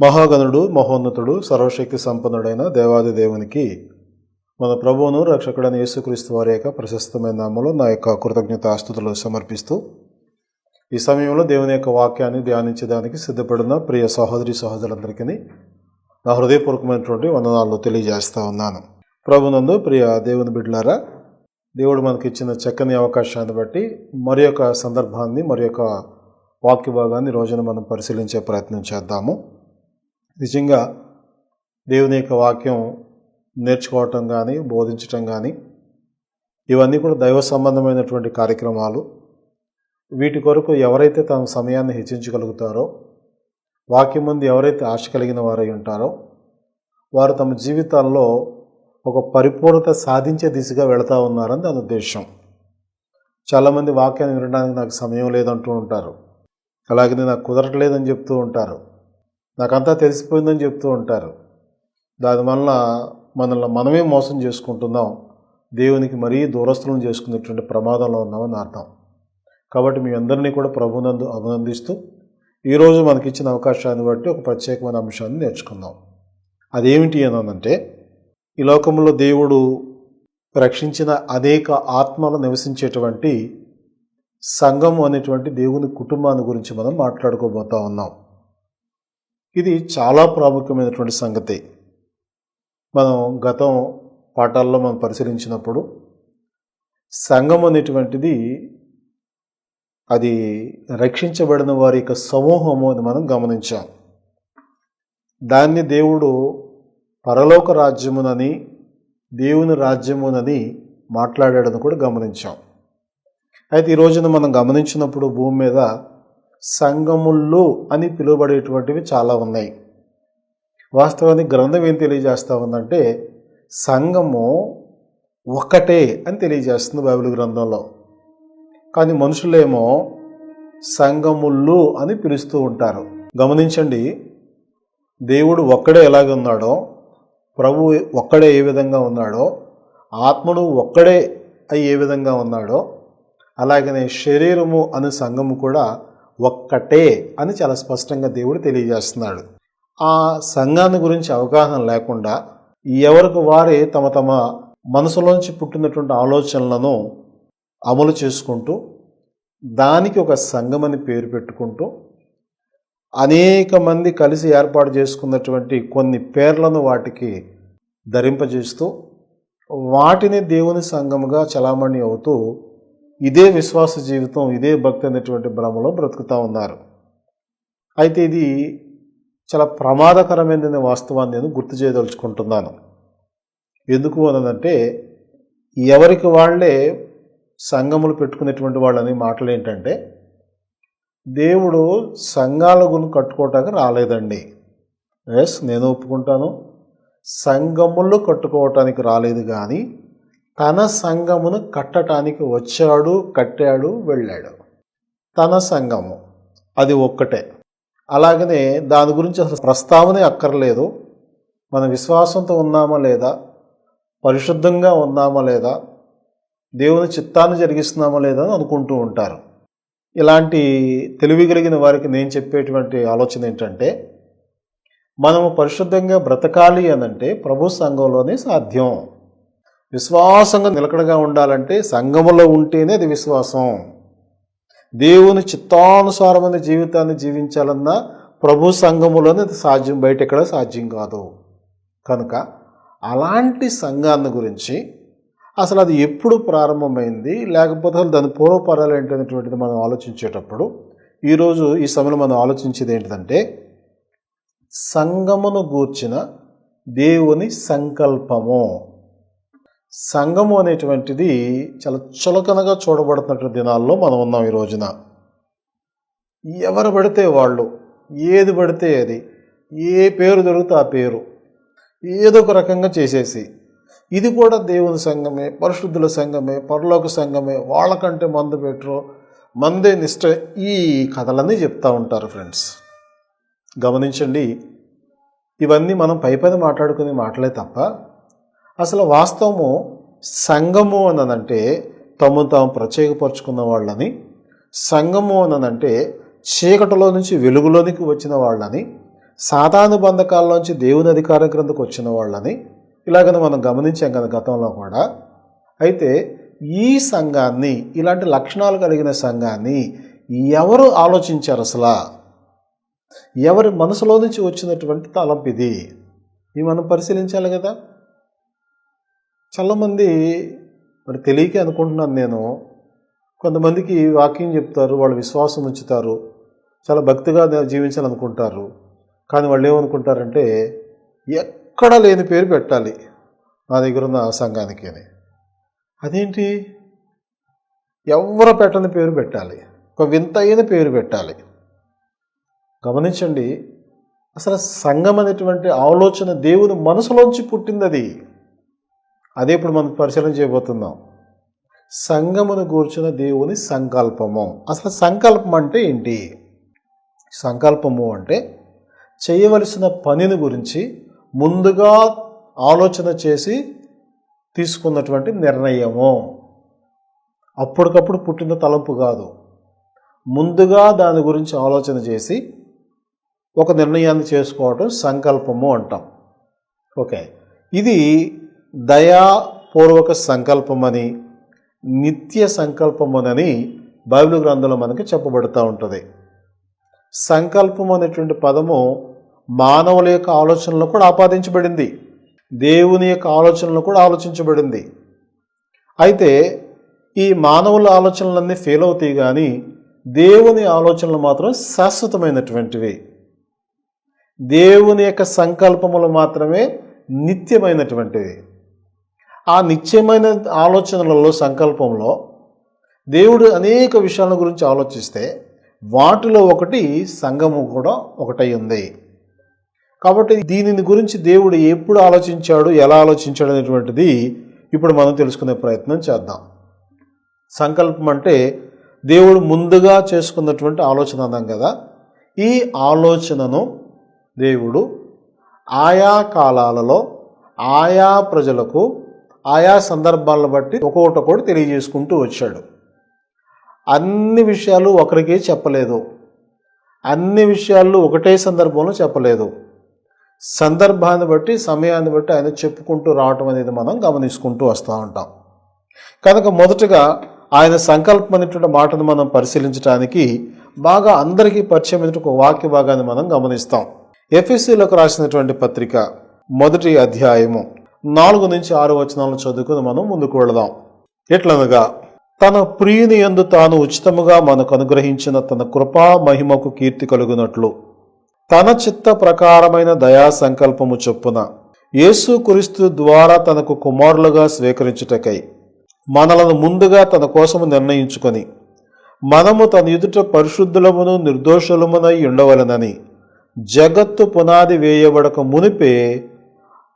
మహాగణుడు మహోన్నతుడు సర్వశక్తి సంపన్నుడైన దేవాది దేవునికి మన ప్రభువును రక్షకుడైన యేసుక్రీస్తు వారి యొక్క ప్రశస్తమైన నామములో నా యొక్క కృతజ్ఞతాస్తుతులు సమర్పిస్తూ ఈ సమయంలో దేవుని యొక్క వాక్యాన్ని ధ్యానించడానికి సిద్ధపడిన ప్రియ సహోదరి సహోదరులందరికీ నా హృదయపూర్వకమైనటువంటి వందనాలు తెలియజేస్తూ ఉన్నాను. ప్రభునందు ప్రియ దేవుని బిడ్డలారా, దేవుడు మనకిచ్చిన చక్కని అవకాశాన్ని బట్టి మరి యొక్క సందర్భాన్ని మరి యొక్క వాక్య భాగాన్ని రోజున మనం పరిశీలించే ప్రయత్నం చేద్దాము. నిజంగా దేవుని యొక్క వాక్యం నేర్చుకోవటం కానీ బోధించటం కానీ ఇవన్నీ కూడా దైవ సంబంధమైనటువంటి కార్యక్రమాలు. వీటి కొరకు ఎవరైతే తమ సమయాన్ని హెచ్చించగలుగుతారో, వాక్యం ముందు ఎవరైతే ఆశ కలిగిన వారై ఉంటారో వారు తమ జీవితాల్లో ఒక పరిపూర్ణత సాధించే దిశగా వెళుతూ ఉన్నారని దాని ఉద్దేశం. చాలామంది వాక్యాన్ని వినడానికి నాకు సమయం లేదంటూ ఉంటారు, అలాగే నాకు కుదరట్లేదని చెప్తూ ఉంటారు, నాకంతా తెలిసిపోయిందని చెప్తూ ఉంటారు. దానివల్ల మనల్ని మనమే మోసం చేసుకుంటున్నాం, దేవునికి మరీ దూరస్తులను చేసుకునేటువంటి ప్రమాదంలో ఉన్నామని అర్థం. కాబట్టి మీ అందరినీ కూడా ప్రభునందు అభినందిస్తూ ఈరోజు మనకిచ్చిన అవకాశాన్ని బట్టి ఒక ప్రత్యేకమైన అంశాన్ని నేర్చుకుందాం. అదేమిటి అనంటే, ఈ లోకంలో దేవుడు రక్షించిన అనేక ఆత్మలు నివసించేటువంటి సంఘము అనేటువంటి దేవుని కుటుంబాన్ని గురించి మనం మాట్లాడుకోబోతా ఉన్నాం. ఇది చాలా ప్రాముఖ్యమైనటువంటి సంగతి. మనం గతం పాఠాల్లో మనం పరిశీలించినప్పుడు సంఘం అనేటువంటిది అది రక్షించబడిన వారి యొక్క సమూహము అని మనం గమనించాం. దాన్ని దేవుడు పరలోక రాజ్యమునని దేవుని రాజ్యమునని మాట్లాడాడని కూడా గమనించాం. అయితే ఈ రోజున మనం గమనించినప్పుడు భూమి మీద సంఘములు అని పిలువబడేటువంటివి చాలా ఉన్నాయి. వాస్తవానికి గ్రంథం ఏం తెలియజేస్తూ ఉందంటే, సంఘము ఒకటే అని తెలియజేస్తుంది బైబిల్ గ్రంథంలో. కానీ మనుషులేమో సంఘములు అని పిలుస్తూ ఉంటారు. గమనించండి, దేవుడు ఒక్కడే ఎలాగ ఉన్నాడో, ప్రభువు ఒక్కడే ఏ విధంగా ఉన్నాడో, ఆత్మను ఒక్కడే ఏ విధంగా ఉన్నాడో, అలాగనే శరీరము అనే సంఘము కూడా ఒక్కటే అని చాలా స్పష్టంగా దేవుడు తెలియజేస్తున్నాడు. ఆ సంఘాన్ని గురించి అవగాహన లేకుండా ఎవరికి వారే తమ తమ మనసులోంచి పుట్టినటువంటి ఆలోచనలను అమలు చేసుకుంటూ దానికి ఒక సంఘం అని పేరు పెట్టుకుంటూ అనేక మంది కలిసి ఏర్పాటు చేసుకున్నటువంటి కొన్ని పేర్లను వాటికి ధరింపజేస్తూ వాటిని దేవుని సంఘముగా చలామణి అవుతూ ఇదే విశ్వాస జీవితం, ఇదే భక్తి అనేటువంటి భ్రమలో బ్రతుకుతూ ఉన్నారు. అయితే ఇది చాలా ప్రమాదకరమైన వాస్తవాన్ని నేను గుర్తు చేయదలుచుకుంటున్నాను. ఎందుకు అనంటే, ఎవరికి వాళ్ళే సంఘములు పెట్టుకునేటువంటి వాళ్ళని మాటలు ఏంటంటే, దేవుడు సంఘాల గురించి కట్టుకోవటానికి రాలేదండి. ఎస్, నేను ఒప్పుకుంటాను, సంఘములు కట్టుకోవటానికి రాలేదు, కానీ తన సంఘమును కట్టడానికి వచ్చాడు, కట్టాడు, వెళ్ళాడు. తన సంఘము అది ఒక్కటే. అలాగనే దాని గురించి అసలు ప్రస్తావనే అక్కర్లేదు. మన విశ్వాసంతో ఉన్నామా లేదా, పరిశుద్ధంగా ఉన్నామా లేదా, దేవుని చిత్తాన్ని జరిగిస్తున్నామా లేదా అని అనుకుంటూ ఉంటారు. ఇలాంటి తెలివి కలిగిన వారికి నేను చెప్పేటువంటి ఆలోచన ఏంటంటే, మనము పరిశుద్ధంగా బ్రతకాలి అనంటే ప్రభు సంఘంలోనే సాధ్యం. విశ్వాసంగా నిలకడగా ఉండాలంటే సంఘములో ఉంటేనే అది విశ్వాసం. దేవుని చిత్తానుసారమైన జీవితాన్ని జీవించాలన్నా ప్రభు సంఘములోనే అది సాధ్యం, బయట ఎక్కడ సాధ్యం కాదు. కనుక అలాంటి సంఘాన్ని గురించి అసలు అది ఎప్పుడు ప్రారంభమైంది, లేకపోతే దాని పూర్వపరాలు ఏంటనేటువంటిది మనం ఆలోచించేటప్పుడు ఈరోజు ఈ సమయంలో మనం ఆలోచించేది ఏంటిదంటే, సంఘమును గూర్చిన దేవుని సంకల్పము. సంఘము అనేటువంటిది చాలా చులకనగా చూడబడుతున్నటువంటి దినాల్లో మనం ఉన్నాం. ఈ రోజున ఎవరు పడితే వాళ్ళు, ఏది పడితే అది, ఏ పేరు దొరికితే ఆ పేరు ఏదో ఒక రకంగా చేసేసి, ఇది కూడా దేవుని సంఘమే, పరిశుద్ధుల సంఘమే, పరలోక సంఘమే, వాళ్ళకంటే మందు బెటరు, మందే నిష్ట, ఈ కథలన్నీ చెప్తూ ఉంటారు. ఫ్రెండ్స్, గమనించండి, ఇవన్నీ మనం పైపైన మాట్లాడుకునే మాటలే తప్ప అసలు వాస్తవము సంఘము అనంటే తాము ప్రత్యేకపరుచుకున్న వాళ్ళని, సంఘము అనంటే చీకటిలో నుంచి వెలుగులోనికి వచ్చిన వాళ్ళని, సాతాను బంధకాల్లోంచి దేవుని అధికారం క్రిందకు వచ్చిన వాళ్ళని ఇలాగని మనం గమనించాం కదా గతంలో కూడా. అయితే ఈ సంఘాన్ని, ఇలాంటి లక్షణాలు కలిగిన సంఘాన్ని ఎవరు ఆలోచించారు? అసలు ఎవరి మనసులో నుంచి వచ్చినటువంటి తలంపు ఇది మనం పరిశీలించాలి కదా. చాలామంది మరి తెలియక అనుకుంటున్నాను నేను, కొంతమందికి వాక్యం చెప్తారు, వాళ్ళు విశ్వాసం ఉంచుతారు, చాలా భక్తిగా జీవించాలనుకుంటారు. కానీ వాళ్ళు ఏమనుకుంటారంటే ఎక్కడ లేని పేరు పెట్టాలి నా దగ్గర ఉన్న సంఘానికి అని. అదేంటి? ఎవరు పెట్టని పేరు పెట్టాలి, ఒక వింతైన పేరు పెట్టాలి. గమనించండి, అసలు సంఘం అనేటువంటి ఆలోచన దేవుని మనసులోంచి పుట్టింది. అదే ఇప్పుడు మనం పరిశీలన చేయబోతున్నాం. సంఘమును గూర్చిన దేవుని సంకల్పము. అసలు సంకల్పం అంటే ఏంటి? సంకల్పము అంటే చేయవలసిన పనిని గురించి ముందుగా ఆలోచన చేసి తీసుకున్నటువంటి నిర్ణయము. అప్పటికప్పుడు పుట్టిన తలంపు కాదు, ముందుగా దాని గురించి ఆలోచన చేసి ఒక నిర్ణయాన్ని చేసుకోవటం సంకల్పము అంటాం. ఓకే, ఇది దయాపూర్వక సంకల్పమని, నిత్య సంకల్పమునని బైబిల్ గ్రంథంలో మనకి చెప్పబడుతూ ఉంటుంది. సంకల్పం అనేటువంటి పదము మానవుల యొక్క ఆలోచనలో కూడా ఆపాదించబడింది, దేవుని యొక్క ఆలోచనలో కూడా ఆలోచించబడింది. అయితే ఈ మానవుల ఆలోచనలన్నీ ఫెయిల్ అవుతాయి, కానీ దేవుని ఆలోచనలు మాత్రం శాశ్వతమైనటువంటివి. దేవుని యొక్క సంకల్పములు మాత్రమే నిత్యమైనటువంటివి. ఆ నిత్యమైన ఆలోచనలలో, సంకల్పంలో దేవుడు అనేక విషయాల గురించి ఆలోచిస్తే వాటిలో ఒకటి సంఘము కూడా ఒకటై ఉంది. కాబట్టి దీనిని గురించి దేవుడు ఎప్పుడు ఆలోచించాడు, ఎలా ఆలోచించాడు అనేటువంటిది ఇప్పుడు మనం తెలుసుకునే ప్రయత్నం చేద్దాం. సంకల్పం అంటే దేవుడు ముందుగా చేసుకున్నటువంటి ఆలోచన అన్నాం కదా. ఈ ఆలోచనను దేవుడు ఆయా కాలాలలో ఆయా ప్రజలకు ఆయా సందర్భాలను బట్టి ఒక్కొక్కటి తెలియజేసుకుంటూ వచ్చాడు. అన్ని విషయాలు ఒకరికే చెప్పలేదు, అన్ని విషయాలు ఒకటే సందర్భంలో చెప్పలేదు. సందర్భాన్ని బట్టి, సమయాన్ని బట్టి ఆయన చెప్పుకుంటూ రావటం అనేది మనం గమనించుకుంటూ వస్తూ ఉంటాం. కనుక మొదటగా ఆయన సంకల్పం అనేటువంటి మాటను మనం పరిశీలించడానికి బాగా అందరికీ పరిచయమైనటువంటి ఒక వాక్య భాగాన్ని మనం గమనిస్తాం. ఎఫెసీయులకు రాసినటువంటి పత్రిక 1వ అధ్యాయము 4 నుంచి 6 వచనాలను చదువుకుని మనం ముందుకు వెళదాం. ఎట్లనగా, తన ప్రియుని యందు తాను ఉచితముగా మనకు అనుగ్రహించిన తన కృపా మహిమకు కీర్తి కలుగునట్లు తన చిత్త ప్రకారమైన దయా సంకల్పము చొప్పున యేసుక్రీస్తు ద్వారా తనకు కుమారులుగా స్వీకరించుటకై మనలను ముందుగా తన కోసము నిర్ణయించుకొని మనము తన ఎదుట పరిశుద్ధులమును నిర్దోషులమునై ఉండవలెనని జగత్తు పునాది వేయబడక మునిపే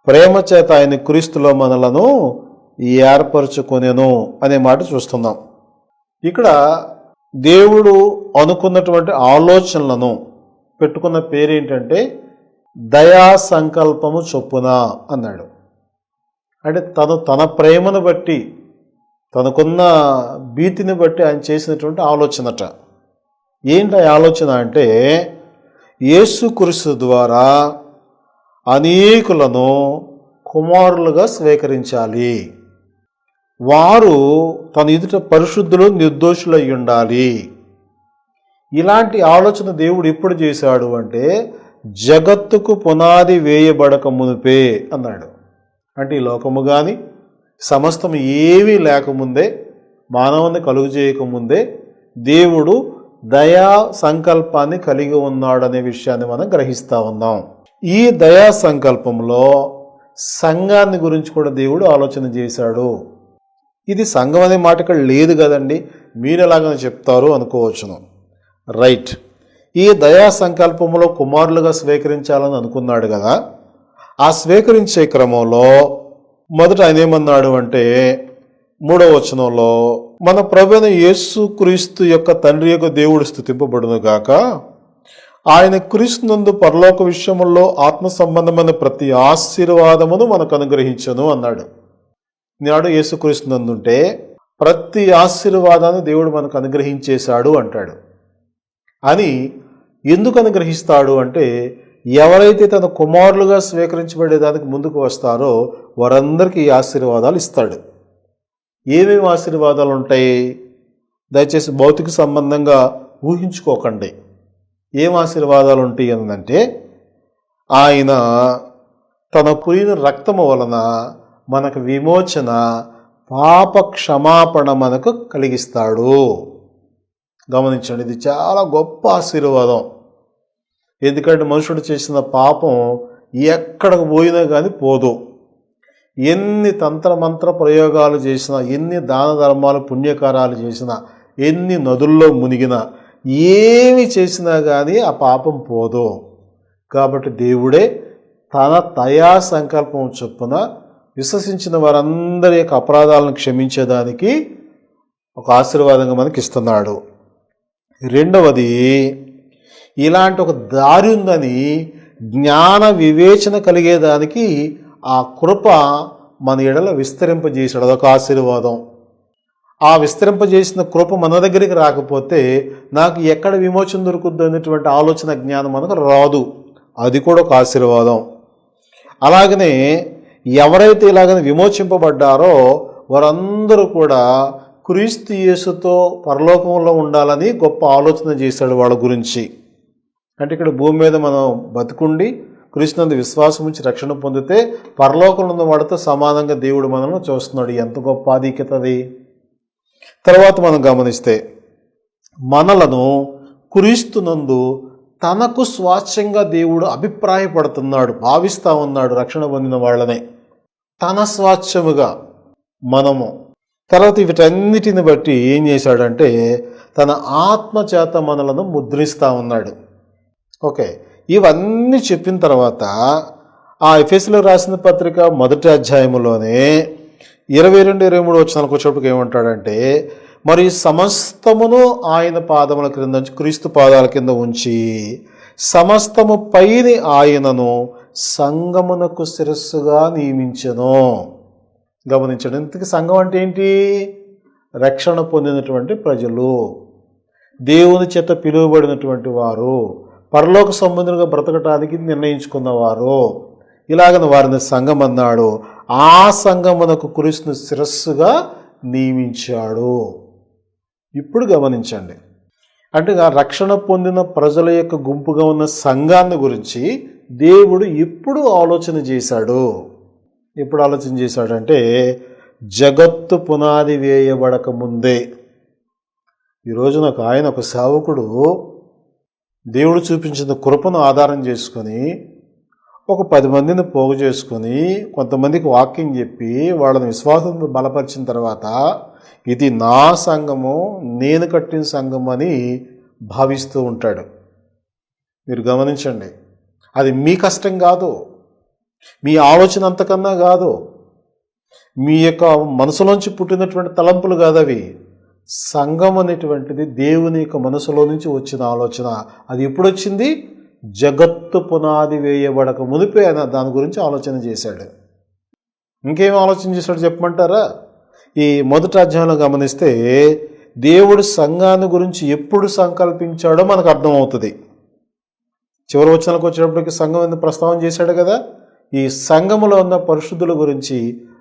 ప్రేమ చేత ఆయన క్రీస్తులో మనలను ఏర్పరచుకొనెను అనే మాట చూస్తున్నాం. ఇక్కడ దేవుడు అనుకున్నటువంటి ఆలోచనలను పెట్టుకున్న పేరేంటంటే దయా సంకల్పము చొప్పున అన్నాడు. అంటే తన ప్రేమను బట్టి, తనకున్న భీతిని బట్టి ఆయన చేసినటువంటి ఆలోచనట. ఏంటి ఆ ఆలోచన అంటే, యేసుక్రీస్తు ద్వారా అనేకులను కుమారులుగా స్వీకరించాలి, వారు తన ఎదుట పరిశుద్ధులు నిర్దోషులై ఉండాలి. ఇలాంటి ఆలోచన దేవుడు ఎప్పుడు చేశాడు అంటే, జగత్తుకు పునాది వేయబడక మునిపే అన్నాడు. అంటే ఈ లోకము కానీ సమస్తం ఏమీ లేకముందే, మానవుని కలుగు చేయకముందే దేవుడు దయా సంకల్పాన్ని కలిగి ఉన్నాడనే విషయాన్ని మనం గ్రహిస్తూ ఉన్నాం. ఈ దయా సంకల్పంలో సంఘాన్ని గురించి కూడా దేవుడు ఆలోచన చేశాడు. ఇది సంఘం అనే మాట ఇక్కడ లేదు కదండి, మీరు ఎలాగని చెప్తారు అనుకోవచ్చును. రైట్, ఈ దయా సంకల్పంలో కుమారులుగా స్వీకరించాలని అనుకున్నాడు కదా. ఆ స్వీకరించే క్రమంలో మొదట ఆయన ఏమన్నాడు అంటే 3వ వచనంలో, మన ప్రభువైన యేసుక్రీస్తు యొక్క తండ్రి యొక్క దేవుడు స్తుతింపబడును గాక, ఆయన క్రీస్తునందు పరలోక విషయముల్లో ఆత్మ సంబంధమైన ప్రతి ఆశీర్వాదమును మనకు అనుగ్రహించను అన్నాడు. నాడు యేసుక్రీస్తునందుంటే ప్రతి ఆశీర్వాదాన్ని దేవుడు మనకు అనుగ్రహించేశాడు అంటాడు. అని ఎందుకు అనుగ్రహిస్తాడు అంటే, ఎవరైతే తన కుమారులుగా స్వీకరించబడేదానికి ముందుకు వస్తారో వారందరికీ ఈ ఆశీర్వాదాలు ఇస్తాడు. ఏమేమి ఆశీర్వాదాలు ఉంటాయి? దయచేసి భౌతిక సంబంధంగా ఊహించుకోకండి. ఏం ఆశీర్వాదాలు ఉంటాయి అంటే, ఆయన తన పురిన రక్తము వలన మనకు విమోచన, పాప క్షమాపణ మనకు కలిగిస్తాడు. గమనించండి, ఇది చాలా గొప్ప ఆశీర్వాదం. ఎందుకంటే మనుషుడు చేసిన పాపం ఎక్కడికి పోయినా కానీ పోదు. ఎన్ని తంత్రమంత్ర ప్రయోగాలు చేసినా, ఎన్ని దాన ధర్మాలు పుణ్యకారాలు చేసినా, ఎన్ని నదుల్లో మునిగినా, ఏమి చేసినా కానీ ఆ పాపం పోదు. కాబట్టి దేవుడే తన దయా సంకల్పం చొప్పున విశ్వసించిన వారందరి యొక్క అపరాధాలను క్షమించేదానికి ఒక ఆశీర్వాదంగా మనకి ఇస్తున్నాడు. రెండవది, ఇలాంటి ఒక దారి ఉందని జ్ఞాన వివేచన కలిగేదానికి ఆ కృప మన ఎడల విస్తరింపజేసాడు. అదొక ఆశీర్వాదం. ఆ విస్తరింపజేసిన కృప మన దగ్గరికి రాకపోతే నాకు ఎక్కడ విమోచన దొరుకుద్దు అనేటువంటి ఆలోచన, జ్ఞానం మనకు రాదు. అది కూడా ఒక ఆశీర్వాదం. అలాగనే ఎవరైతే ఇలాగనే విమోచింపబడ్డారో వారందరూ కూడా క్రీస్తు యేసుతో పరలోకంలో ఉండాలని గొప్ప ఆలోచన చేశాడు వాళ్ళ గురించి. అంటే ఇక్కడ భూమి మీద మనం బతుకుండి క్రీస్తునందు విశ్వాసం ఉంచి రక్షణ పొందితే పరలోకంలో ఉన్న వాడితో సమానంగా దేవుడు మనల్ని చూస్తున్నాడు. ఎంత గొప్ప ఆధిక్యత అది. తర్వాత మనం గమనిస్తే మనలను క్రీస్తునందు తనకు స్వాచ్ఛంగా దేవుడు అభిప్రాయపడుతున్నాడు, భావిస్తూ ఉన్నాడు. రక్షణ పొందిన వాళ్ళనే తన స్వాచ్ఛముగా మనము. తర్వాత వీటన్నిటిని బట్టి ఏం చేశాడంటే తన ఆత్మ చేత మనలను ముద్రిస్తూ ఉన్నాడు. ఓకే, ఇవన్నీ చెప్పిన తర్వాత ఆ ఎఫెసీయులకు రాసిన పత్రిక 1వ అధ్యాయంలోనే 22-23 వచనాలకు వచ్చేటప్పటికి ఏమంటాడంటే, మరి సమస్తమును ఆయన పాదముల క్రింద క్రీస్తు పాదాల కింద ఉంచి సమస్తము పైని ఆయనను సంఘమునకు శిరస్సుగా నియమించెను. గమనించండి, ఇంతకీ సంఘం అంటే ఏంటి? రక్షణ పొందినటువంటి ప్రజలు, దేవుని చేత పిలువబడినటువంటి వారు, పరలోక సంబంధులుగా బ్రతకటానికి నిర్ణయించుకున్నవారు. ఇలాగన వారిని సంఘం అన్నాడు. ఆ సంఘమునకు క్రీస్తును శిరస్సుగా నియమించాడు. ఇప్పుడు గమనించండి, అంటే ఆ రక్షణ పొందిన ప్రజల యొక్క గుంపుగా ఉన్న సంఘాన్ని గురించి దేవుడు ఎప్పుడు ఆలోచన చేశాడు? ఎప్పుడు ఆలోచన చేశాడంటే జగత్తు పునాది వేయబడక ముందే. ఈరోజు నాకు ఆయన ఒక సేవకుడు దేవుడు చూపించిన కృపను ఆధారం చేసుకొని ఒక 10 మందిని పోగు చేసుకొని కొంతమందికి వాక్యం చెప్పి వాళ్ళని విశ్వాసంతో బలపరిచిన తర్వాత ఇది నా సంఘము, నేను కట్టిన సంఘం అని భావిస్తూ ఉంటాడు. మీరు గమనించండి, అది మీ కష్టం కాదు, మీ ఆలోచన అంతకన్నా కాదు, మీ యొక్క మనసులోంచి పుట్టినటువంటి తలంపులు కాదు అవి. సంఘం అనేటువంటిది దేవుని యొక్క మనసులో నుంచి వచ్చిన ఆలోచన. అది ఎప్పుడు వచ్చింది? జగత్తు పునాది వేయబడక మునిపే ఆయన దాని గురించి ఆలోచన చేశాడు. ఇంకేం ఆలోచన చేశాడు చెప్పమంటారా? ఈ 1వ అధ్యాయంలో గమనిస్తే దేవుడు సంఘాన్ని గురించి ఎప్పుడు సంకల్పించాడో మనకు అర్థమవుతుంది. చివరి వచనాలకు వచ్చేటప్పటికి సంఘం ప్రస్తావన చేశాడు కదా. ఈ సంఘములో ఉన్న పరిశుద్ధుల గురించి,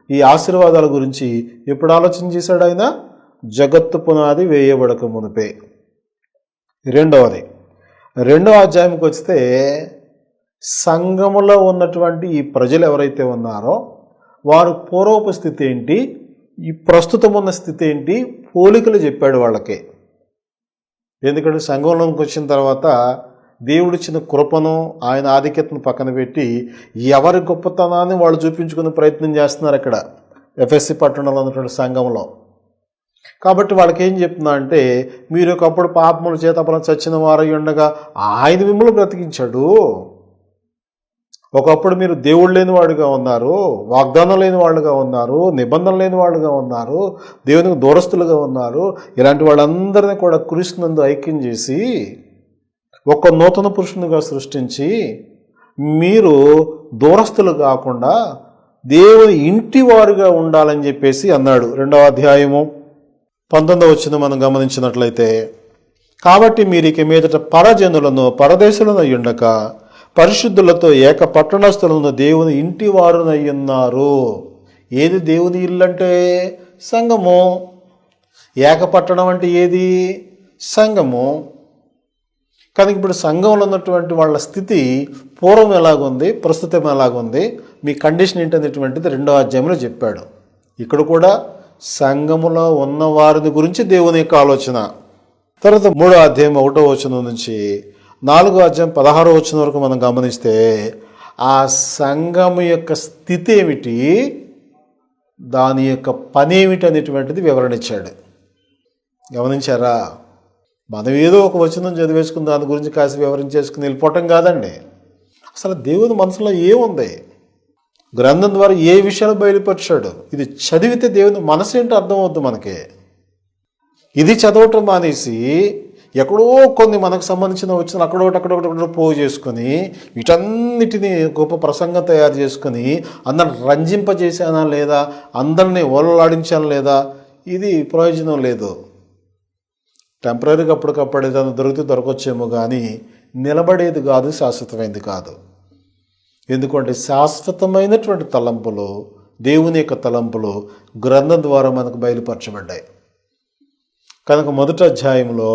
ఈ ఆశీర్వాదాల గురించి ఎప్పుడు ఆలోచన చేశాడు ఆయన? జగత్తు పునాది వేయబడక మునిపే. రెండవ అధ్యాయంకి వస్తే సంఘములో ఉన్నటువంటి ఈ ప్రజలు ఎవరైతే ఉన్నారో వారు పూర్వపు స్థితి ఏంటి, ఈ ప్రస్తుతం ఉన్న స్థితి ఏంటి, పోలికలు చెప్పాడు వాళ్ళకి. ఎందుకంటే సంఘంలోకి వచ్చిన తర్వాత దేవుడిచ్చిన కృపను, ఆయన ఆధిక్యతను పక్కన పెట్టి ఎవరి గొప్పతనాన్ని వాళ్ళు చూపించుకునే ప్రయత్నం చేస్తున్నారు అక్కడ ఎఫ్ఎస్సి పట్టణంలో ఉన్నటువంటి సంఘంలో. కాబట్టి వాళ్ళకి ఏం చెప్తున్నా అంటే, మీరు ఒకప్పుడు పాపముల చేత చచ్చిన వారై ఉండగా ఆయన మిమ్మల్ని బ్రతికించాడు. ఒకప్పుడు మీరు దేవుడు లేని వాడుగా ఉన్నారు, వాగ్దానం లేని వాళ్ళుగా ఉన్నారు, నిబంధన లేని వాళ్ళుగా ఉన్నారు, దేవునికి దూరస్తులుగా ఉన్నారు. ఇలాంటి వాళ్ళందరినీ కూడా క్రీస్తునందు ఐక్యం చేసి ఒక నూతన పురుషునిగా సృష్టించి మీరు దూరస్తులు కాకుండా దేవుని ఇంటి వారుగా ఉండాలని చెప్పేసి అన్నాడు. 2వ అధ్యాయము 19వ వచనం మనం గమనించినట్లయితే, కాబట్టి మీరు ఇక మీదట పరజనులను పరదేశులను ఉండక పరిశుద్ధులతో ఏక పట్టణస్థులను దేవుని ఇంటి వారునయ్యున్నారు. ఏది దేవుని ఇల్లు అంటే? సంఘము. ఏకపట్టణం అంటే ఏది? సంఘము. కానీ ఇప్పుడు సంఘంలో ఉన్నటువంటి వాళ్ళ స్థితి పూర్వం ఎలాగుంది, ప్రస్తుతం ఎలాగుంది, మీ కండిషన్ ఏంటనేటువంటిది 2వ అధ్యాయంలో చెప్పాడు. ఇక్కడ కూడా సంఘములో ఉన్న వారిని గురించి దేవుని యొక్క ఆలోచన. తర్వాత 3వ అధ్యాయం 1వ వచనం నుంచి 4వ అధ్యాయం 16వ వచనం వరకు మనం గమనిస్తే ఆ సంఘము యొక్క స్థితి ఏమిటి, దాని యొక్క పని ఏమిటి అనేటువంటిది వివరణ ఇచ్చాడు. గమనించారా? మనం ఏదో ఒక వచనం చదివేసుకుని దాని గురించి కాసి వివరించేసుకుని వెళ్ళిపోవటం కాదండి. అసలు దేవుని మనసులో ఏముంది, గ్రంథం ద్వారా ఏ విషయాలు బయలుపరిచాడు, ఇది చదివితే దేవుని మనసు ఏంటో అర్థమవుద్ది మనకి. ఇది చదవటం మానేసి ఎక్కడో కొన్ని మనకు సంబంధించిన వచ్చిన అక్కడొకటి పోగు చేసుకొని వీటన్నిటినీ గొప్ప ప్రసంగం తయారు చేసుకొని అందరిని రంజింపజేసానా లేదా, అందరినీ ఓలలాడించానా లేదా, ఇది ప్రయోజనం లేదు. టెంపరీగా అప్పటికప్పుడు ఏదైనా దొరకొచ్చేమో కానీ నిలబడేది కాదు, శాశ్వతమైనది కాదు. ఎందుకంటే శాశ్వతమైనటువంటి తలంపులు, దేవుని యొక్క తలంపులు గ్రంథం ద్వారా మనకు బయలుపరచబడ్డాయి. కనుక 1వ అధ్యాయంలో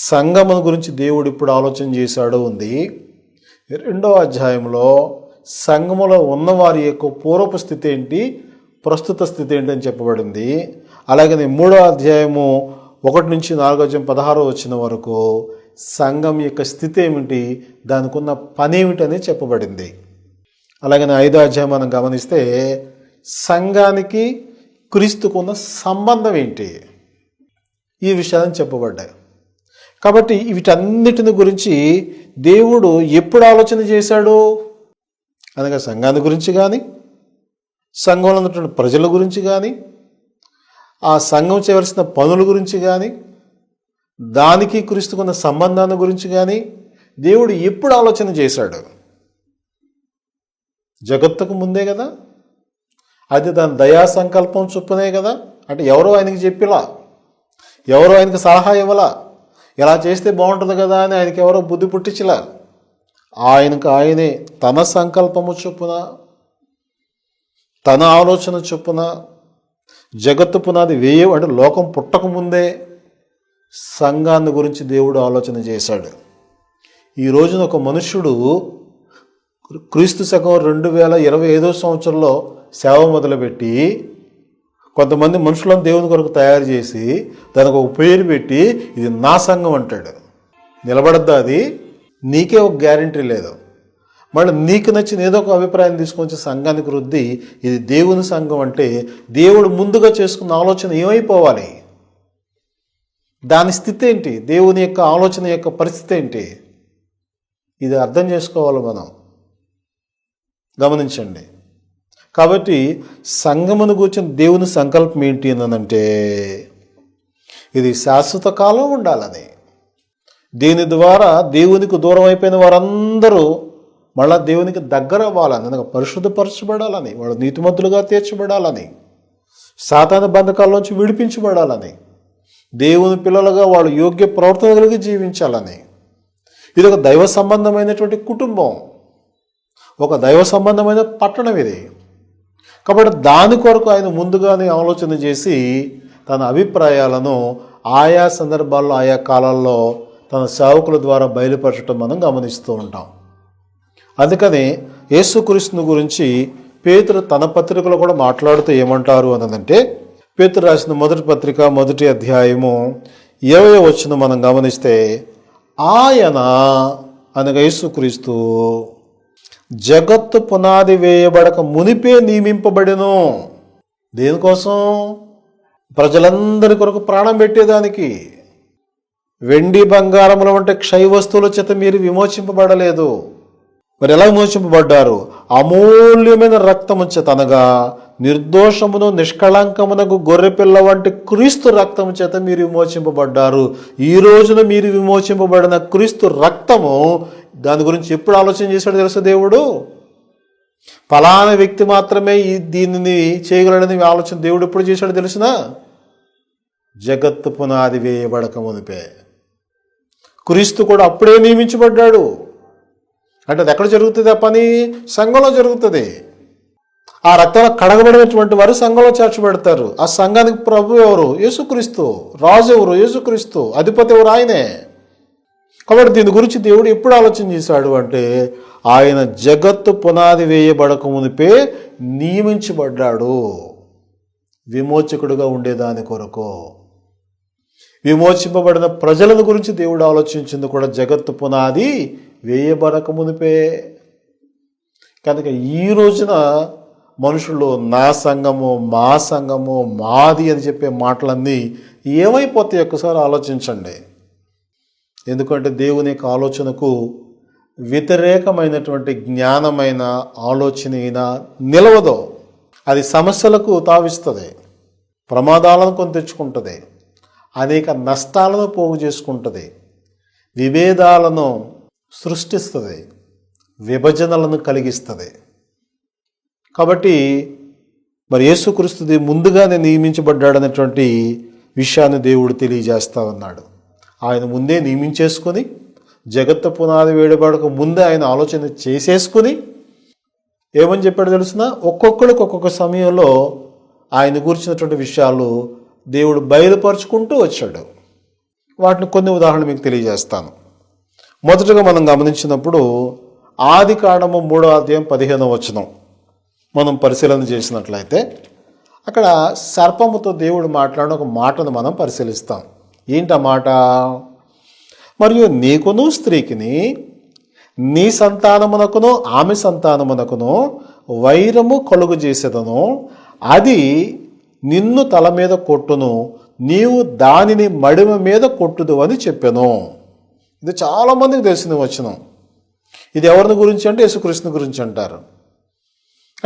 సంఘమును గురించి దేవుడు ఇప్పుడు ఆలోచన చేశాడు ఉంది. 2వ అధ్యాయంలో సంఘములో ఉన్నవారి యొక్క పూర్వపు స్థితి ఏంటి, ప్రస్తుత స్థితి ఏంటి అని చెప్పబడింది. అలాగనే 3వ అధ్యాయము 1 నుంచి 4వ అధ్యాయం 16వ వచనం వరకు సంఘం యొక్క స్థితి ఏమిటి, దానికి ఉన్న పని ఏమిటి అనేది చెప్పబడింది. అలాగనే 5వ అధ్యాయం మనం గమనిస్తే సంఘానికి క్రీస్తుకున్న సంబంధం ఏంటి, ఈ విషయాలను చెప్పబడ్డాయి. కాబట్టి వీటన్నిటిని గురించి దేవుడు ఎప్పుడు ఆలోచన చేశాడు అనగా సంఘాన్ని గురించి కానీ, సంఘంలో ఉన్నటువంటి ప్రజల గురించి కానీ, ఆ సంఘం చేయవలసిన పనుల గురించి కానీ, దానికి క్రీస్తుకున్న సంబంధాన్ని గురించి కానీ దేవుడు ఎప్పుడు ఆలోచన చేశాడు? జగత్తుకు ముందే కదా. అది దాని దయా సంకల్పం చొప్పునే కదా. అంటే ఎవరో ఆయనకి చెప్పిలా, ఎవరో ఆయనకి సలహా ఇవ్వలా, ఇలా చేస్తే బాగుంటుంది కదా అని ఆయనకి ఎవరో బుద్ధి పుట్టించలా. ఆయనకు ఆయనే తన సంకల్పము చొప్పున, తన ఆలోచన చొప్పున జగత్తు పునాది అంటే లోకం పుట్టకముందే సంఘాన్ని గురించి దేవుడు ఆలోచన చేశాడు. ఈ రోజున ఒక మనుష్యుడు క్రీస్తు శకం 2025వ సంవత్సరంలో సేవ మొదలుపెట్టి కొంతమంది మనుషులను దేవుని కొరకు తయారు చేసి దానికి ఒక పేరు పెట్టి ఇది నా సంఘం అంటాడు. నిలబడద్దా? అది నీకే ఒక గ్యారంటీ లేదు. మళ్ళీ నీకు నచ్చిన ఏదో ఒక అభిప్రాయం తీసుకొచ్చి సంఘానికి రుద్ది ఇది దేవుని సంఘం అంటే దేవుడు ముందుగా చేసుకున్న ఆలోచన ఏమైపోవాలి, దాని స్థితి ఏంటి, దేవుని యొక్క ఆలోచన యొక్క పరిస్థితి ఏంటి, ఇది అర్థం చేసుకోవాలి మనం. గమనించండి. కాబట్టి సంఘమును కూర్చొని దేవుని సంకల్పం ఏంటి అనంటే ఇది శాశ్వత కాలం ఉండాలని, దీని ద్వారా దేవునికి దూరం అయిపోయిన వారందరూ మళ్ళా దేవునికి దగ్గర అవ్వాలని, అనగా పరిశుద్ధపరచబడాలని, వాళ్ళు నీతిమంతులుగా తీర్చబడాలని, సాతాను బంధకాల్లోంచి విడిపించబడాలని, దేవుని పిల్లలుగా వాళ్ళు యోగ్య ప్రవర్తన కలిగి జీవించాలని. ఇది ఒక దైవ సంబంధమైనటువంటి కుటుంబం, ఒక దైవ సంబంధమైన పట్టణం ఇది. కాబట్టి దాని కొరకు ఆయన ముందుగానే ఆలోచన చేసి తన అభిప్రాయాలను ఆయా సందర్భాల్లో ఆయా కాలాల్లో తన సేవకుల ద్వారా బయలుపరచడం మనం గమనిస్తూ ఉంటాం. అందుకని యేసుక్రీస్తుని గురించి పేతురు తన పత్రికలో కూడా మాట్లాడుతూ ఏమంటారు అనంటే, పేతురు రాసిన 1వ పత్రిక 1వ అధ్యాయము 20వ వచనం మనం గమనిస్తే, ఆయన అనగా యేసుక్రీస్తు జగత్తు పునాది వేయబడక మునిపే నియమింపబడెను. దేనికోసం? ప్రజలందరి కొరకు ప్రాణం పెట్టేదానికి. వెండి బంగారముల వంటి క్షయ వస్తువుల చేత మీరు విమోచింపబడలేదు. మరి ఎలా విమోచింపబడ్డారు? అమూల్యమైన రక్తము చేత, అనగా నిర్దోషమును నిష్కళంకమునకు గొర్రెపిల్ల వంటి క్రీస్తు రక్తము చేత మీరు విమోచింపబడ్డారు. ఈ రోజున మీరు విమోచింపబడిన క్రీస్తు రక్తము, దాని గురించి ఎప్పుడు ఆలోచన చేశాడు తెలుసా దేవుడు? ఫలానా వ్యక్తి మాత్రమే దీనిని చేయగలడని ఆలోచన దేవుడు ఎప్పుడు చేశాడు తెలిసిన? జగత్తు పునాది వేయబడక మునిపే. క్రీస్తు కూడా అప్పుడే నియమించబడ్డాడు. అంటే అది ఎక్కడ జరుగుతుంది ఆ పని? సంఘంలో జరుగుతుంది. ఆ రక్తంలో కడగబడినటువంటి వారు సంఘంలో చేర్చబెడతారు. ఆ సంఘానికి ప్రభు ఎవరు? యేసుక్రీస్తు. రాజు ఎవరు? యేసుక్రీస్తు. అధిపతి ఎవరు? ఆయనే. కాబట్టి దీని గురించి దేవుడు ఎప్పుడు ఆలోచన చేశాడు అంటే, ఆయన జగత్తు పునాది వేయబడక మునిపే నియమించబడ్డాడు విమోచకుడుగా ఉండేదాని కొరకు. విమోచింపబడిన ప్రజలను గురించి దేవుడు ఆలోచించింది కూడా జగత్తు పునాది వేయబడక మునిపే. కనుక ఈ రోజున మనుషులు నా సంఘము, మా సంఘము, మాది అని చెప్పే మాటలన్నీ ఏమైపోతాయి ఒక్కసారి ఆలోచించండి. ఎందుకంటే దేవుని యొక్క ఆలోచనకు వ్యతిరేకమైనటువంటి జ్ఞానమైన ఆలోచన అయినా నిలవదు. అది సమస్యలకు తావిస్తుంది, ప్రమాదాలను కొని తెచ్చుకుంటుంది, అనేక నష్టాలను పోగు చేసుకుంటుంది, విభేదాలను సృష్టిస్తుంది, విభజనలను కలిగిస్తుంది. కాబట్టి మరి యేసుక్రీస్తు ముందుగానే నియమించబడ్డాడనేటువంటి విషయాన్ని దేవుడు తెలియజేస్తా ఉన్నాడు. ఆయన ముందే నియమించేసుకొని, జగత్తు పునాది వేయబడక ముందే ఆయన ఆలోచన చేసేసుకుని ఏమని చెప్పాడు తెలుసిన? ఒక్కొక్కడికి ఒక్కొక్క సమయంలో ఆయన గురించినటువంటి విషయాలు దేవుడు బయలుపరుచుకుంటూ వచ్చాడు. వాటిని కొన్ని ఉదాహరణలు మీకు తెలియజేస్తాను. మొదటగా మనం గమనించినప్పుడు ఆదికాండము 3వ అధ్యాయం 15వ వచనం మనం పరిశీలన చేసినట్లయితే అక్కడ సర్పముతో దేవుడు మాట్లాడిన ఒక మాటను మనం పరిశీలిస్తాం. ఏంటి ఆ మాట? మరియు నీకును స్త్రీకిని, నీ సంతానమునకును ఆమె సంతానమునకును వైరము కలుగు చేసేదను, అది నిన్ను తల మీద కొట్టును, నీవు దానిని మడిమ మీద కొట్టుదు అని చెప్పాను. ఇది చాలామందికి తెలిసిన వచనం. ఇది ఎవరిని గురించి అంటే యేసుక్రీస్తుని గురించి అంటారు.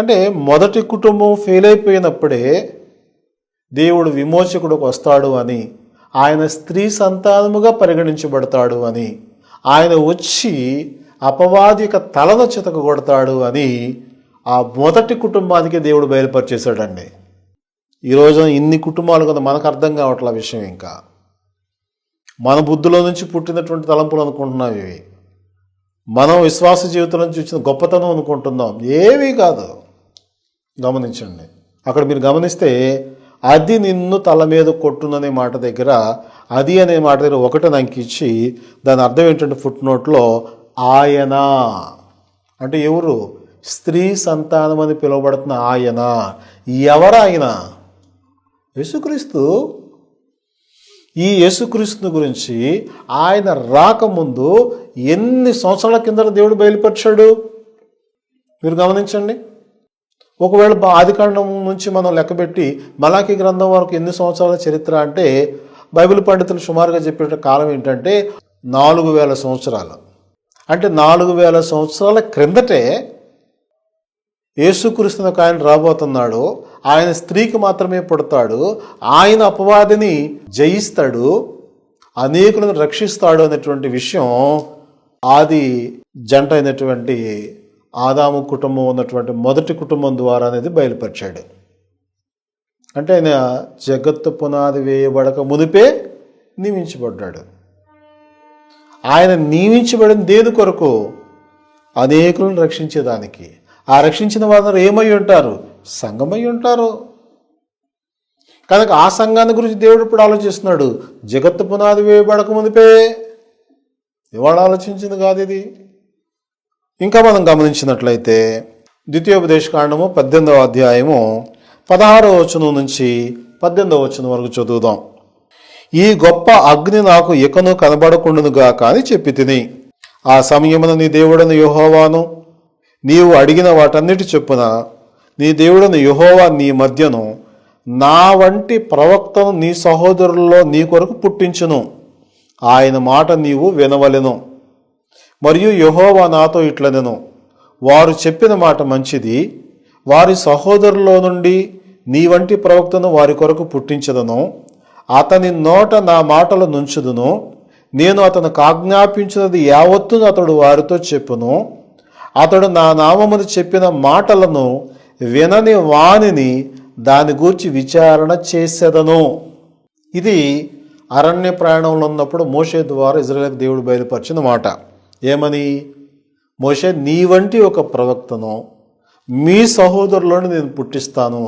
అంటే మొదటి కుటుంబం ఫెయిల్ అయిపోయినప్పుడే దేవుడు విమోచకుడికి వస్తాడు అని, ఆయన స్త్రీ సంతానముగా పరిగణించబడతాడు అని, ఆయన వచ్చి అపవాది యొక్క తలను చితక కొడతాడు అని ఆ మొదటి కుటుంబానికి దేవుడు బయలుపరిచేశాడండి. ఈరోజు ఇన్ని కుటుంబాలు కదా మనకు అర్థం కావట్లే విషయం. ఇంకా మన బుద్ధిలో నుంచి పుట్టినటువంటి తలంపులు అనుకుంటున్నాం ఇవి. మనం విశ్వాస జీవితం నుంచి వచ్చిన గొప్పతనం అనుకుంటున్నాం. ఏమీ కాదు. గమనించండి. అక్కడ మీరు గమనిస్తే అది నిన్ను తల మీద కొట్టుననే మాట దగ్గర, అది అనే మాట దగ్గర ఒకటిని అంకించి దాని అర్థం ఏంటంటే ఫుట్ నోట్లో ఆయన అంటే ఎవరు? స్త్రీ సంతానం అని పిలువబడుతున్న ఆయన. ఎవరు ఆయన? యేసుక్రీస్తు. ఈ యేసుక్రీస్తుని గురించి ఆయన రాకముందు ఎన్ని సంవత్సరాల కింద దేవుడు బయలుపరిచాడు మీరు గమనించండి. ఒకవేళ ఆదికాండం నుంచి మనం లెక్కబెట్టి మలాకీ గ్రంథం వరకు ఎన్ని సంవత్సరాల చరిత్ర అంటే బైబిల్ పండితులు సుమారుగా చెప్పే కాలం ఏంటంటే 4000 సంవత్సరాలు. అంటే 4000 సంవత్సరాల క్రిందటే యేసుక్రీస్తునకు ఆయన రాబోతున్నాడు. ఆయన స్త్రీకి మాత్రమే పుడతాడు, ఆయన అపవాదిని జయిస్తాడు, అనేకులను రక్షిస్తాడు అనేటువంటి విషయం ఆది జంట అయినటువంటి ఆదాము కుటుంబం ఉన్నటువంటి మొదటి కుటుంబం ద్వారా అనేది బయలుపరిచాడు. అంటే ఆయన జగత్తు పునాది వేయబడక మునిపే నియమించబడ్డాడు. ఆయన నియమించబడిన దేని కొరకు? అనేకులను రక్షించేదానికి. ఆ రక్షించిన వారు ఏమై ఉంటారు? సంఘమై ఉంటారు. కనుక ఆ సంఘాన్ని గురించి దేవుడు ఇప్పుడు ఆలోచిస్తున్నాడు. జగత్తు పునాది వేయబడక మునిపే. ఇవాళ ఆలోచించింది కాదు ఇది. ఇంకా మనం గమనించినట్లయితే ద్వితీయోపదేశకాండము 18వ అధ్యాయము 16వ వచనం నుంచి 18వ వచనం వరకు చదువుదాం. ఈ గొప్ప అగ్ని నాకు ఇకను కనబడకుండునుగా కానీ చెప్పి తిని, ఆ సమయమున నీ దేవుడని యెహోవాను నీవు అడిగిన వాటన్నిటి చొప్పున నీ దేవుడని యెహోవా నీ మధ్యను నా వంటి ప్రవక్తను నీ సహోదరుల్లో నీ కొరకు పుట్టించును. ఆయన మాట నీవు వినవలెను. మరియు యెహోవా నాతో ఇట్లనెను, వారు చెప్పిన మాట మంచిది, వారి సహోదరులో నుండి నీ వంటి ప్రవక్తను వారి కొరకు పుట్టించదను. అతని నోట నా మాటలు నుంచుదును. నేను అతనికి ఆజ్ఞాపించినది యావత్తును అతడు వారితో చెప్పును. అతడు నా నామమును చెప్పిన మాటలను వినని వానిని దాని గూర్చి విచారణ చేసేదను. ఇది అరణ్య ప్రయాణంలో ఉన్నప్పుడు మోషే ద్వారా ఇజ్రాయేలుకు దేవుడు బయలుపరిచిన మాట. ఏమని? మోషే, నీ వంటి ఒక ప్రవక్తను మీ సహోదరులను నేను పుట్టిస్తాను,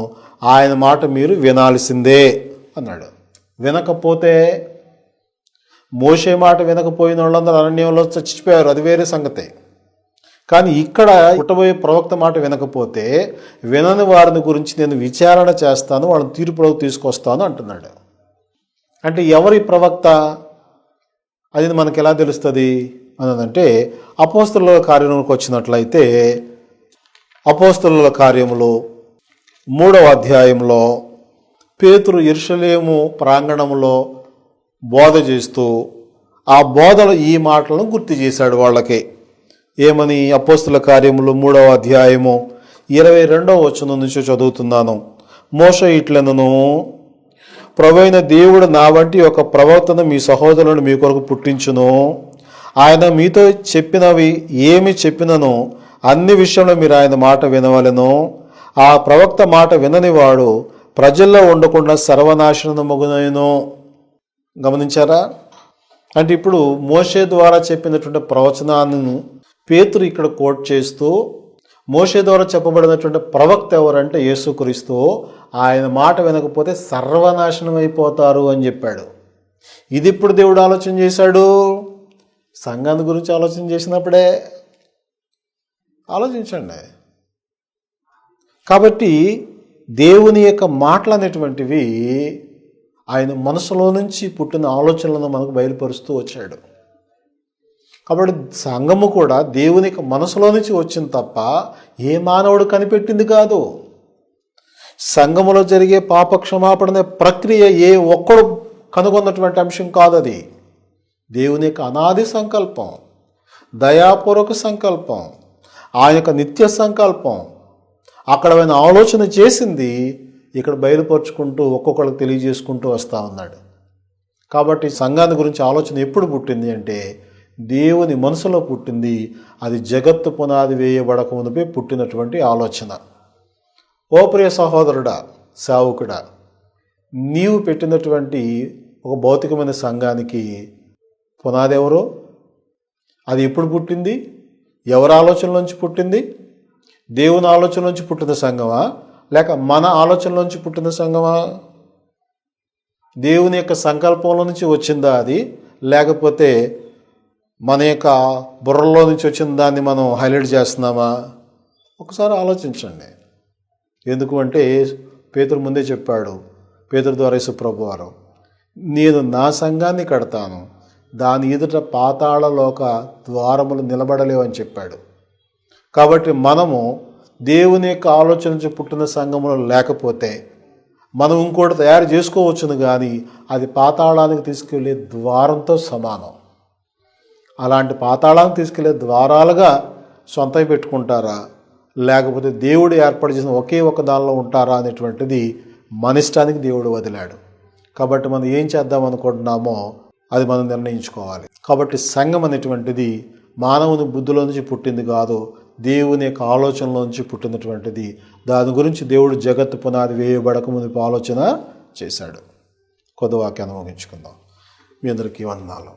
ఆయన మాట మీరు వినాల్సిందే అన్నాడు. వినకపోతే, మోషే మాట వినకపోయిన వాళ్ళందరూ అరణ్యంలో చచ్చిపోయారు, అది వేరే సంగతే. కానీ ఇక్కడ పుట్టబోయే ప్రవక్త మాట వినకపోతే వినని వారిని గురించి నేను విచారణ చేస్తాను, వాళ్ళని తీర్పులోకి తీసుకొస్తాను అంటున్నాడు. అంటే ఎవరి ప్రవక్త అది మనకు ఎలా తెలుస్తుంది అన్నదంటే, అపోస్తలుల కార్యంలోకి వచ్చినట్లయితే అపోస్తలుల కార్యములు 3వ అధ్యాయంలో పేతురు యెరూషలేము ప్రాంగణంలో బోధ చేస్తూ ఆ బోధలో ఈ మాటలను గుర్తు చేశాడు వాళ్ళకి. ఏమని? అపోస్తలుల కార్యములు 3వ అధ్యాయము 22వ వచనం నుంచి చదువుతున్నాను. మోషే ఇట్లనను, ప్రభువైన దేవుడు నా వంటి ఒక ప్రవక్తను మీ సహోదరులను మీ కొరకు పుట్టించును. ఆయన మీతో చెప్పినవి ఏమి చెప్పినను అన్ని విషయంలో మీరు ఆయన మాట వినవలెను. ఆ ప్రవక్త మాట విననివాడు ప్రజల్లో ఉండకుండా సర్వనాశనమగునను. గమనించారా? అంటే ఇప్పుడు మోషే ద్వారా చెప్పినటువంటి ప్రవచనాన్ని పేతురు ఇక్కడ కోట్ చేస్తూ, మోషే ద్వారా చెప్పబడినటువంటి ప్రవక్త ఎవరంటే యేసుక్రీస్తు, ఆయన మాట వినకపోతే సర్వనాశనం అయిపోతారు అని చెప్పాడు. ఇది ఇప్పుడు దేవుడు ఆలోచన చేశాడు, సంఘాన్ని గురించి ఆలోచన చేసినప్పుడే. ఆలోచించండి. కాబట్టి దేవుని యొక్క మాటలు అనేటువంటివి ఆయన మనసులో నుంచి పుట్టిన ఆలోచనలను మనకు బయలుపరుస్తూ వచ్చాడు. కాబట్టి సంఘము కూడా దేవుని యొక్క మనసులో నుంచి వచ్చింది తప్ప ఏ మానవుడు కనిపెట్టింది కాదు. సంఘములో జరిగే పాప క్షమాపణ ప్రక్రియ ఏ ఒక్కడు కనుగొన్నటువంటి అంశం కాదు. అది దేవుని యొక్క అనాది సంకల్పం, దయాపూర్వక సంకల్పం, ఆయన యొక్క నిత్య సంకల్పం. అక్కడ ఆయన ఆలోచన చేసింది ఇక్కడ బయలుపరుచుకుంటూ ఒక్కొక్కరికి తెలియజేసుకుంటూ వస్తూ ఉన్నాడు. కాబట్టి సంఘాన్ని గురించి ఆలోచన ఎప్పుడు పుట్టింది అంటే దేవుని మనసులో పుట్టింది. అది జగత్తు పునాది వేయబడక మునిపే పుట్టినటువంటి ఆలోచన. ఓ ప్రియ సహోదరుడా, సేవకుడా, నీవు పెట్టినటువంటి ఒక భౌతికమైన సంఘానికి పునాది ఎవరో? అది ఎప్పుడు పుట్టింది? ఎవరి ఆలోచనలోంచి పుట్టింది? దేవుని ఆలోచనలోంచి పుట్టిన సంఘమా, లేక మన ఆలోచనలోంచి పుట్టిన సంఘమా? దేవుని యొక్క సంకల్పంలో నుంచి వచ్చిందా అది, లేకపోతే మన యొక్క బుర్రలో నుంచి వచ్చిన దాన్ని మనం హైలైట్ చేస్తున్నామా? ఒకసారి ఆలోచించండి. ఎందుకు అంటే పేతురు ముందే చెప్పాడు, పేతురు ద్వారా యేసు ప్రభువారు, నేను నా సంఘాన్ని కడతాను, దాని ఎదుట పాతాళలోక ద్వారములు నిలబడలేవు అని చెప్పాడు. కాబట్టి మనము దేవుని యొక్క ఆలోచన నుంచి పుట్టిన సంఘములో లేకపోతే మనం ఇంకోటి తయారు చేసుకోవచ్చును, కానీ అది పాతాళానికి తీసుకెళ్లే ద్వారంతో సమానం. అలాంటి పాతాళానికి తీసుకెళ్లే ద్వారాలుగా సొంతం పెట్టుకుంటారా, లేకపోతే దేవుడు ఏర్పాటు చేసిన ఒకే ఒక దానిలో ఉంటారా అనేటువంటిది మన ఇష్టానికి దేవుడు వదిలాడు. కాబట్టి మనం ఏం చేద్దాం అనుకుంటున్నామో అది మనం నిర్ణయించుకోవాలి. కాబట్టి సంఘం అనేటువంటిది మానవుని బుద్ధిలో నుంచి పుట్టింది కాదు, దేవుని యొక్క ఆలోచనలో నుంచి పుట్టినటువంటిది. దాని గురించి దేవుడు జగత్తు పునాది వేయబడక ముందు ఆలోచన చేశాడు. కొద్ది వాక్యాన్ని ముగించుకుందాం. మీ అందరికీ వందనాలు.